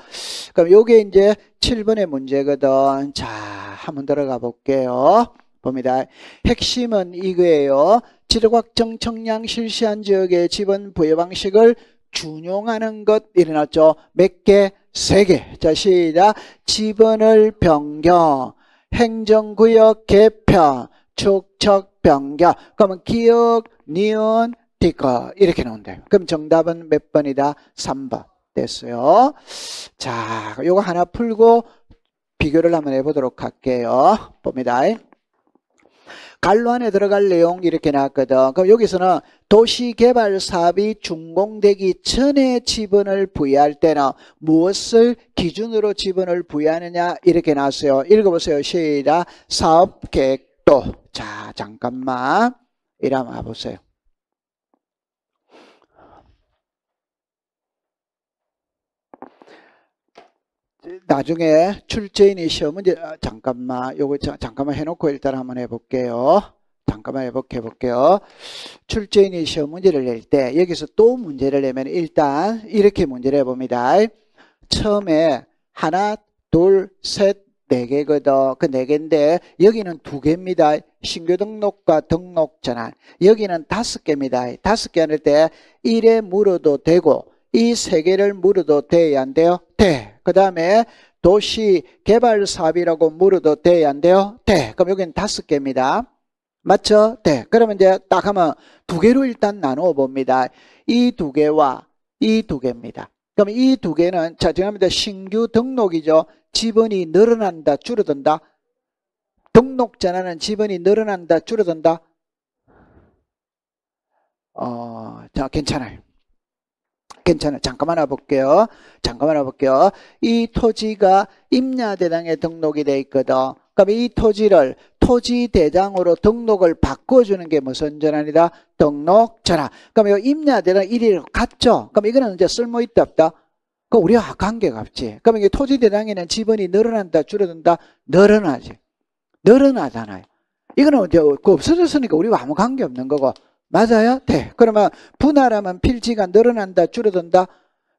그럼 요게 이제 7번의 문제거든. 자, 한번 들어가 볼게요. 봅니다. 핵심은 이거예요. 지력확정 청량 실시한 지역의 지번 부여 방식을 준용하는 것 일어났죠. 몇 개? 3개. 자, 시작. 지번을 변경, 행정구역 개편, 축척 변경. 그러면 기억, 니은, 티커 이렇게 나온대요. 그럼 정답은 몇 번이다? 3번. 됐어요. 자, 요거 하나 풀고 비교를 한번 해보도록 할게요. 봅니다. 갈로 안에 들어갈 내용 이렇게 나왔거든. 그럼 여기서는 도시개발 사업이 준공되기 전에 지번을 부여할 때는 무엇을 기준으로 지번을 부여하느냐 이렇게 나왔어요. 읽어보세요. 시작. 사업계획도. 자, 잠깐만 이러면 와보세요. 나중에 출제인이 시험 문제 잠깐만 요거 잠깐만 해놓고 일단 한번 해볼게요. 잠깐만 해볼게요. 출제인이 시험 문제를 낼 때 여기서 또 문제를 내면 일단 이렇게 문제를 해봅니다. 처음에 하나, 둘, 셋, 4개거든. 그 4개인데 여기는 2개입니다. 신규 등록과 등록 전환. 여기는 5개입니다. 5개 할 때 1에 물어도 되고 이 3개를 물어도 돼야 안 돼요? 돼. 그 다음에 도시 개발 사업이라고 물어도 돼야 안 돼요? 돼. 그럼 여기는 5개입니다. 맞죠? 돼. 그러면 이제 딱 하면 2개로 일단 나누어 봅니다. 이 2개와 이 2개입니다. 그럼 이 2개는 자, 죄송합니다. 신규 등록이죠. 지번이 늘어난다, 줄어든다? 등록 전환은 지번이 늘어난다, 줄어든다? 자, 괜찮아요. 괜찮아요. 잠깐만 와볼게요. 이 토지가 임야대장에 등록이 돼 있거든. 그럼 이 토지를 토지대장으로 등록을 바꿔주는 게 무슨 전환이다? 등록 전환. 그럼 이 임야대장 1위로 갔죠? 그럼 이거는 이제 쓸모 있다, 없다? 그럼 우리와 관계가 없지. 그럼 이게 토지대장에는 지번이 늘어난다, 줄어든다? 늘어나지. 늘어나잖아요. 이거는 이제 없어졌으니까 우리와 아무 관계 없는 거고. 맞아요? 네. 그러면 분할하면 필지가 늘어난다, 줄어든다?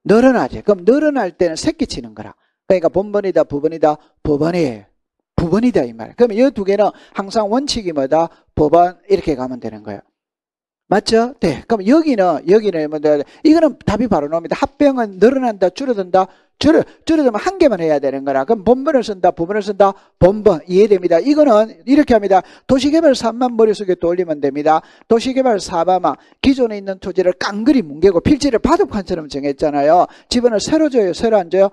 늘어나지. 그럼 늘어날 때는 새끼 치는 거라. 그러니까 본번이다, 부번이다? 부번이다 이 말이에요. 그러면 이 2개는 항상 원칙이 뭐다? 부번 이렇게 가면 되는 거예요. 맞죠? 네. 그럼 여기는 뭐 이거는 답이 바로 나옵니다. 합병은 늘어난다, 줄어든다? 줄여들면 한 개만 해야 되는 거라. 그럼 본번을 쓴다, 부번을 쓴다, 본번. 이해됩니다. 이거는 이렇게 합니다. 도시개발 사업만 머릿속에 떠올리면 됩니다. 도시개발 사업은 기존에 있는 토지를 깡그리 뭉개고 필지를 바둑판처럼 정했잖아요. 집원을 새로 줘요, 새로 안 줘요?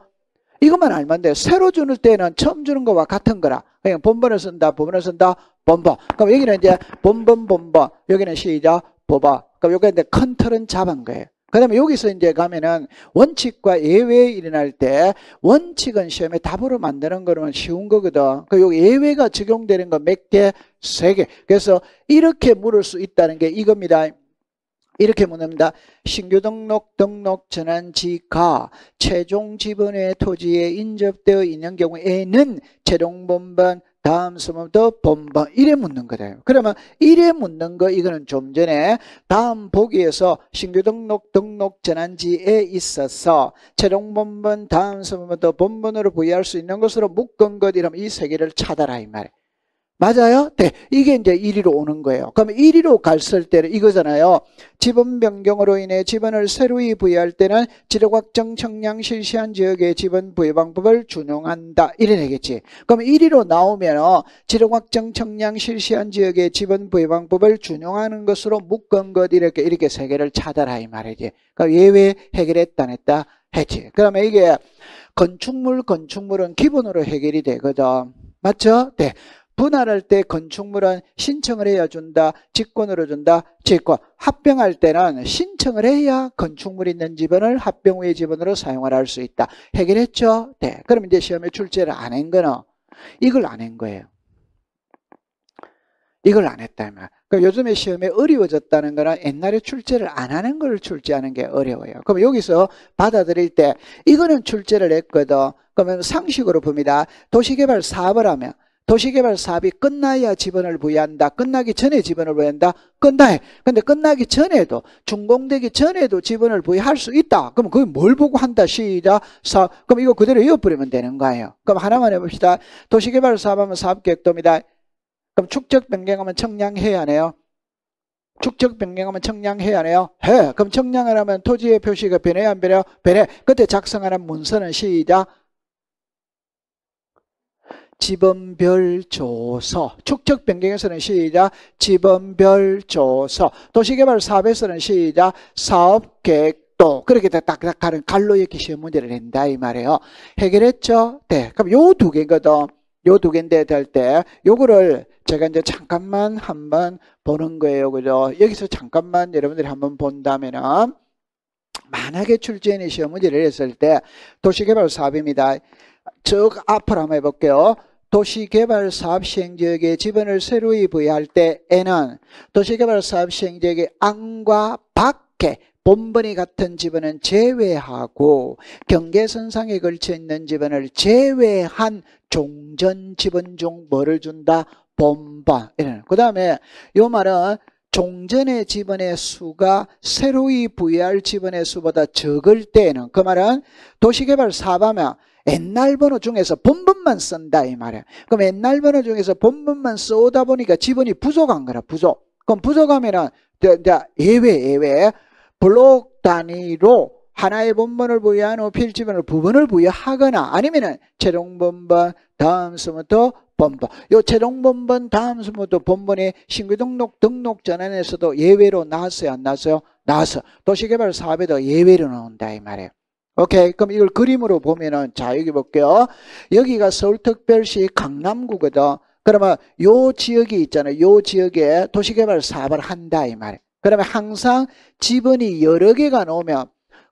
이것만 알면 돼요. 새로 주는 때는 처음 주는 거와 같은 거라. 그냥 본번을 쓴다, 부번을 쓴다, 본번. 그럼 여기는 이제 본번, 여기는 시작, 보번. 그럼 여기 이제 큰 틀은 잡은 거예요. 그 다음에 여기서 이제 가면은 원칙과 예외 일어날 때 원칙은 시험에 답으로 만드는 거는 쉬운 거거든. 그 여기 예외가 적용되는 거 몇 개? 3개. 그래서 이렇게 물을 수 있다는 게 이겁니다. 이렇게 묻는다. 신규 등록 전환지가 최종 지분의 토지에 인접되어 있는 경우에는 최종 본번 다음 수부터 본번 이래 묻는 거예요. 그러면 이래 묻는 거 이거는 좀 전에 다음 보기에서 신규 등록 전환지에 있어서 최종 본번 다음 수부터 본번으로 부여할 수 있는 것으로 묶은 것 이러면 이 세 개를 찾아라 이 말이에요. 맞아요? 네. 이게 이제 1위로 오는 거예요. 그럼 1위로 갔을 때는 이거잖아요. 지분 변경으로 인해 지분을 새로이 부여할 때는 지력 확정 청량 실시한 지역의 지분 부여 방법을 준용한다. 이래 되겠지. 그럼 1위로 나오면 지력 확정 청량 실시한 지역의 지분 부여 방법을 준용하는 것으로 묶은 것 이렇게 세 개를 찾아라 이 말이지. 그럼 예외 해결했다 안 했다? 했지. 그러면 이게 건축물은 기본으로 해결이 되거든. 맞죠? 네. 분할할 때 건축물은 신청을 해야 준다, 직권으로 준다, 직권. 합병할 때는 신청을 해야 건축물 있는 지분을 합병 후의 지분으로 사용을 할 수 있다. 해결했죠? 네. 그럼 이제 시험에 출제를 안 한 거는 이걸 안 한 거예요. 이걸 안 했다. 그럼 요즘에 시험에 어려워졌다는 거는 옛날에 출제를 안 하는 걸 출제하는 게 어려워요. 그럼 여기서 받아들일 때 이거는 출제를 했거든. 그러면 상식으로 봅니다. 도시개발 사업을 하면 도시개발 사업이 끝나야 지분을 부여한다. 끝나기 전에 지분을 부여한다. 끝나야. 근데 끝나기 전에도 준공되기 전에도 지분을 부여할 수 있다. 그럼 그게 뭘 보고 한다. 시작. 사업. 그럼 이거 그대로 이어버리면 되는 거예요. 그럼 하나만 해봅시다. 도시개발 사업하면 사업계획도입니다. 그럼 축적 변경하면 청량해야 하네요. 축적 변경하면 청량해야 하네요. 해. 그럼 청량을 하면 토지의 표시가 변해야 안 변해요? 변해. 그때 작성하는 문서는 시작. 지번별 조서. 축적 변경에서는 시작. 지번별 조서. 도시개발 사업에서는 시작. 사업계획도. 그렇게 딱딱 가는 갈로 이렇게 시험 문제를 낸다 이 말이에요. 해결했죠? 네. 그럼 요 두 개거든. 요 두 개인데 될 때 요거를 제가 이제 잠깐만 한번 보는 거예요. 그죠? 여기서 잠깐만 여러분들이 한번 본다면은 만약에 출제인의 시험 문제를 했을 때 도시개발 사업입니다. 저 앞으로 한번 해볼게요. 도시개발 사업 시행지역에 지분을 새로이 부여할 때에는 도시개발 사업 시행지역의 안과 밖에 본번이 같은 지분은 제외하고 경계선상에 걸쳐 있는 지분을 제외한 종전 지분 중 뭐를 준다? 본번. 그 다음에 요 말은 종전의 지분의 수가 새로이 부여할 지분의 수보다 적을 때에는 그 말은 도시개발 사업하면 옛날 번호 중에서 본번만 쓴다 이 말이야. 그럼 옛날 번호 중에서 본번만 쏘다 보니까 지분이 부족한 거라. 부족. 그럼 부족하면은 예외 블록 단위로 하나의 본번을 부여한 후 필지분을 부분을 부여하거나 아니면은 최종 본번 다음 수부터 본번. 요 최종 본번 다음 수부터 본번이 신규 등록 전환에서도 예외로 나왔어요 안 나왔어요? 나왔어. 도시개발 사업에도 예외로 나온다 이 말이에요. 오케이. 그럼 이걸 그림으로 보면은, 자, 여기 볼게요. 여기가 서울특별시 강남구거든. 그러면 요 지역이 있잖아요. 요 지역에 도시개발 사업을 한다, 이 말이에요. 그러면 항상 지분이 여러 개가 나오면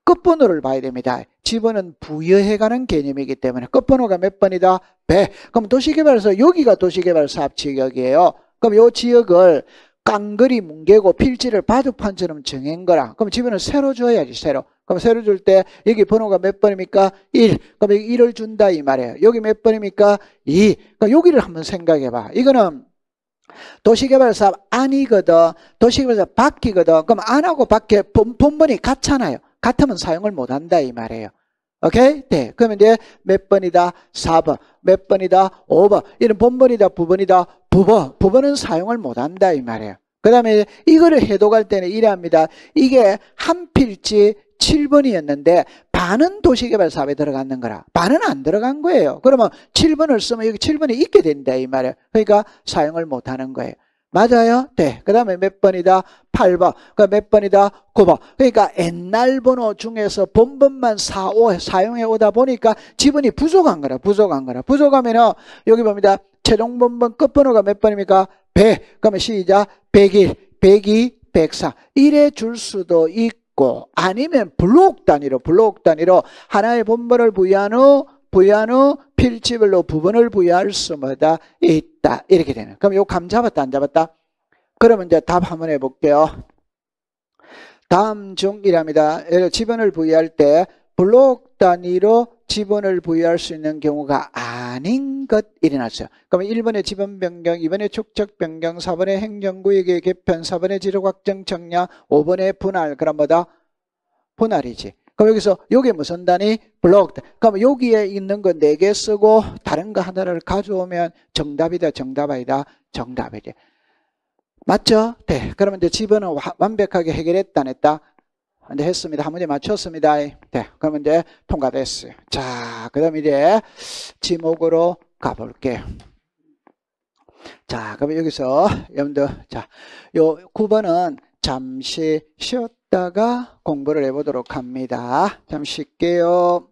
끝번호를 봐야 됩니다. 지분은 부여해가는 개념이기 때문에 끝번호가 몇 번이다? 100. 그럼 도시개발에서 여기가 도시개발 사업 지역이에요. 그럼 요 지역을 깡그리 뭉개고 필지를 바둑판처럼 정한 거라. 그럼 지분을 새로 줘야지, 새로. 그럼 새로 줄 때 여기 번호가 몇 번입니까? 1. 그럼 여기 1을 준다 이 말이에요. 여기 몇 번입니까? 2. 그럼 여기를 한번 생각해 봐. 이거는 도시개발 사업 안이거든. 도시개발 사업 밖이거든. 그럼 안하고 밖에 본번이 같잖아요. 같으면 사용을 못 한다 이 말이에요. 오케이? 네. 그러면 이제 몇 번이다? 4번. 몇 번이다? 5번. 이런 본번이다, 부번이다? 부번. 부번은 사용을 못 한다 이 말이에요. 그 다음에 이거를 해독할 때는 이래 합니다. 이게 한 필지 7번이었는데 반은 도시개발 사업에 들어갔는 거라. 반은 안 들어간 거예요. 그러면 7번을 쓰면 여기 7번이 있게 된다 이 말이에요. 그러니까 사용을 못 하는 거예요. 맞아요? 네. 그 다음에 몇 번이다? 8번. 그 몇 번이다? 9번. 그러니까 옛날 번호 중에서 본번만 사용해 오다 보니까 지번이 부족한 거라. 부족하면은 여기 봅니다. 최종 본번 끝번호가 몇 번입니까? 100. 그러면 시작. 101, 102, 104. 이래 줄 수도 있고 아니면 블록 단위로 하나의 본번을 부여한 후 필지별로 부분을 부여할 수마다 있다. 이렇게 되는. 그럼 요 감 잡았다 안 잡았다? 그러면 이제 답 한번 해볼게요. 다음 중이랍니다. 지번을 부여할 때 블록 단위로 지번을 부여할 수 있는 경우가 아닌 것 일어났어요. 그러면 1번의 지번 변경, 2번의 축적 변경, 4번의 행정구역의 개편, 4번의 지력 확정 청량, 5번의 분할. 그럼 뭐다? 분할이지. 그럼 여기서 요게 무슨 단위? 블록. 그럼 여기에 있는 거 4개 쓰고 다른 거 하나를 가져오면 정답이다, 정답 아니다? 정답이지. 맞죠? 네. 그러면 이제 지번은 완벽하게 해결했다, 안 했다? 이제 했습니다. 한 문제 맞췄습니다. 네. 그러면 이제 통과됐어요. 자, 그 다음 이제 지목으로 가볼게요. 자, 그럼 여기서 여러분들, 자, 요 9번은 잠시 쉬었다가 공부를 해보도록 합니다. 잠시 쉴게요.